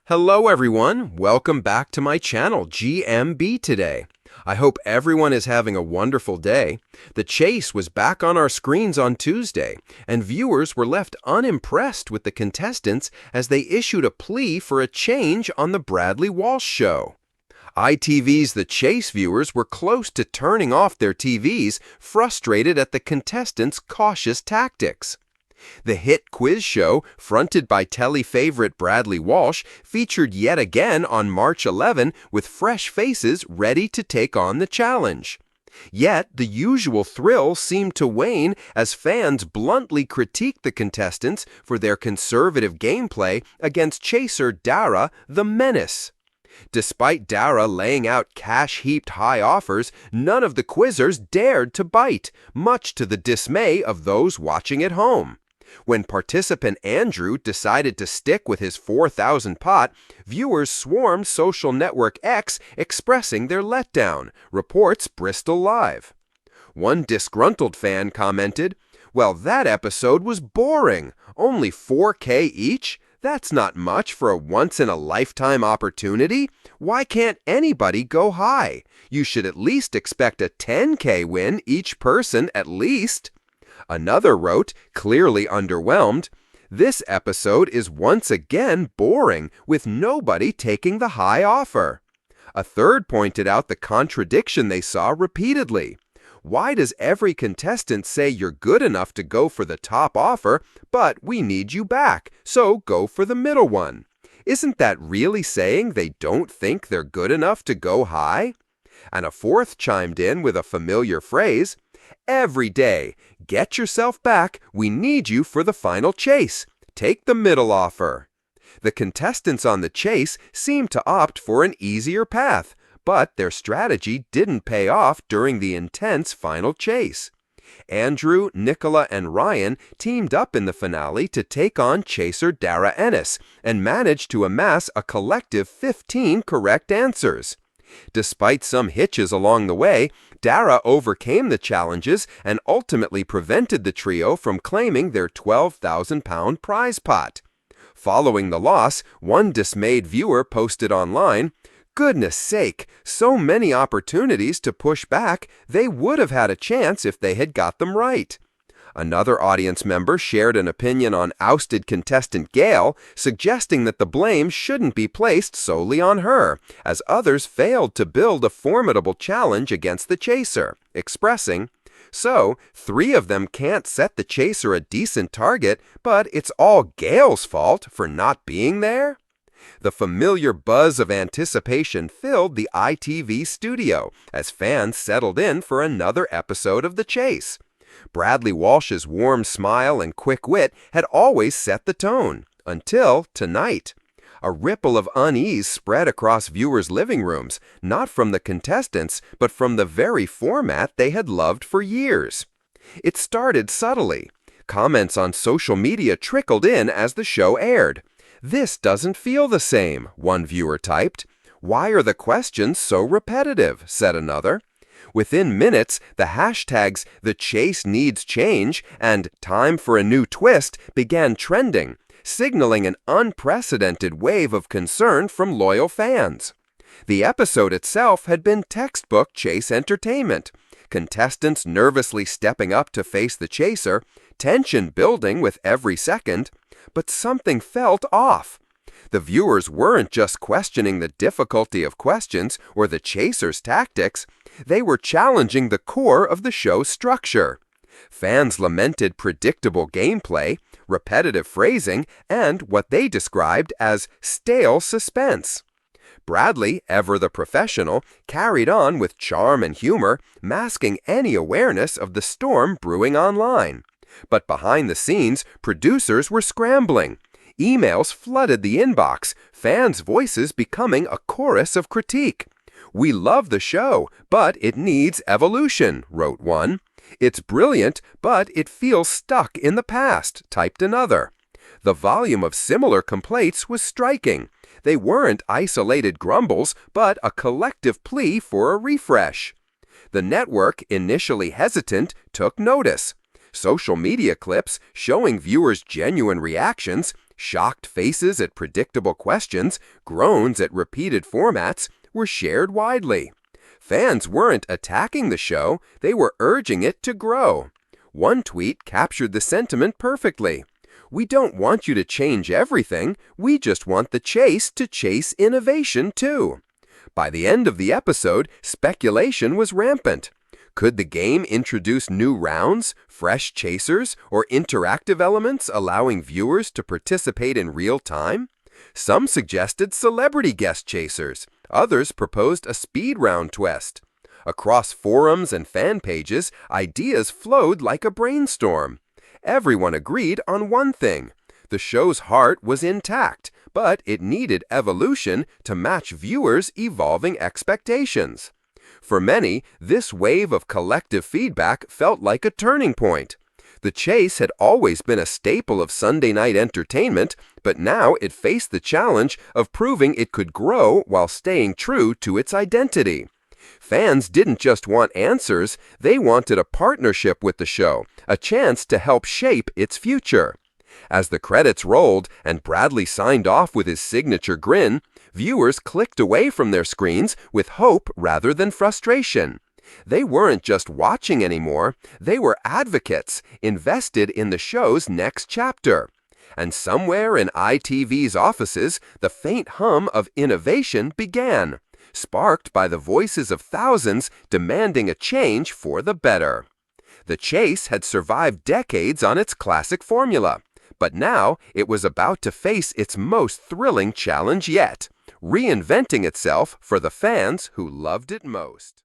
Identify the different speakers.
Speaker 1: Hello everyone, welcome back to my channel, GMB Today. I hope everyone is having a wonderful day. The chase was back on our screens on Tuesday, and viewers were left unimpressed with the contestants as they issued a plea for a change on the Bradley Walsh show. ITV's The Chase viewers were close to turning off their TVs, frustrated at the contestants' cautious tactics. The hit quiz show, fronted by telly favorite Bradley Walsh, featured yet again on March 11 with fresh faces ready to take on the challenge. Yet, the usual thrill seemed to wane as fans bluntly critiqued the contestants for their conservative gameplay against chaser Dara the Menace. Despite Dara laying out cash-heaped high offers, none of the quizzers dared to bite, much to the dismay of those watching at home. When participant Andrew decided to stick with his 4,000 pot, viewers swarmed social network X expressing their letdown, reports Bristol Live. One disgruntled fan commented, "Well, that episode was boring. Only 4K each? That's not much for a once-in-a-lifetime opportunity. Why can't anybody go high? You should at least expect a 10K win each person at least." Another wrote, clearly underwhelmed, "This episode is once again boring, with nobody taking the high offer." A third pointed out the contradiction they saw repeatedly. "Why does every contestant say you're good enough to go for the top offer, but we need you back, so go for the middle one? Isn't that really saying they don't think they're good enough to go high?" And a fourth chimed in with a familiar phrase, "Every day, get yourself back, we need you for the final chase. Take the middle offer." The contestants on the chase seemed to opt for an easier path, but their strategy didn't pay off during the intense final chase. Andrew, Nicola, and Ryan teamed up in the finale to take on chaser Dara Ennis and managed to amass a collective 15 correct answers. Despite some hitches along the way, Dara overcame the challenges and ultimately prevented the trio from claiming their £12,000 prize pot. Following the loss, one dismayed viewer posted online, "Goodness sake, so many opportunities to push back, they would have had a chance if they had got them right." Another audience member shared an opinion on ousted contestant Gail, suggesting that the blame shouldn't be placed solely on her, as others failed to build a formidable challenge against the chaser, expressing, "So, 3 of them can't set the chaser a decent target, but it's all Gail's fault for not being there?" The familiar buzz of anticipation filled the ITV studio as fans settled in for another episode of The Chase. Bradley Walsh's warm smile and quick wit had always set the tone, until tonight. A ripple of unease spread across viewers' living rooms, not from the contestants, but from the very format they had loved for years. It started subtly. Comments on social media trickled in as the show aired. "This doesn't feel the same," one viewer typed. "Why are the questions so repetitive?" said another. Within minutes, the hashtags "The Chase Needs Change" and "Time for a New Twist" began trending, signaling an unprecedented wave of concern from loyal fans. The episode itself had been textbook chase entertainment, contestants nervously stepping up to face the chaser, tension building with every second, but something felt off. The viewers weren't just questioning the difficulty of questions or the chaser's tactics, they were challenging the core of the show's structure. Fans lamented predictable gameplay, repetitive phrasing, and what they described as stale suspense. Bradley, ever the professional, carried on with charm and humor, masking any awareness of the storm brewing online. But behind the scenes, producers were scrambling. Emails flooded the inbox, fans' voices becoming a chorus of critique. "We love the show, but it needs evolution," wrote one. "It's brilliant, but it feels stuck in the past," typed another. The volume of similar complaints was striking. They weren't isolated grumbles, but a collective plea for a refresh. The network, initially hesitant, took notice. Social media clips showing viewers' genuine reactions, Shocked faces at predictable questions, groans at repeated formats were shared widely. Fans weren't attacking the show, they were urging it to grow. One tweet captured the sentiment perfectly. "We don't want you to change everything, we just want the chase to chase innovation too." By the end of the episode, speculation was rampant. Could the game introduce new rounds, fresh chasers, or interactive elements allowing viewers to participate in real time? Some suggested celebrity guest chasers. Others proposed a speed round twist. Across forums and fan pages, ideas flowed like a brainstorm. Everyone agreed on one thing. The show's heart was intact, but it needed evolution to match viewers' evolving expectations. For many, this wave of collective feedback felt like a turning point. The chase had always been a staple of Sunday night entertainment, but now it faced the challenge of proving it could grow while staying true to its identity. Fans didn't just want answers, they wanted a partnership with the show, a chance to help shape its future. As the credits rolled and Bradley signed off with his signature grin, viewers clicked away from their screens with hope rather than frustration. They weren't just watching anymore, they were advocates, invested in the show's next chapter. And somewhere in ITV's offices, the faint hum of innovation began, sparked by the voices of thousands demanding a change for the better. The chase had survived decades on its classic formula, but now it was about to face its most thrilling challenge yet, reinventing itself for the fans who loved it most.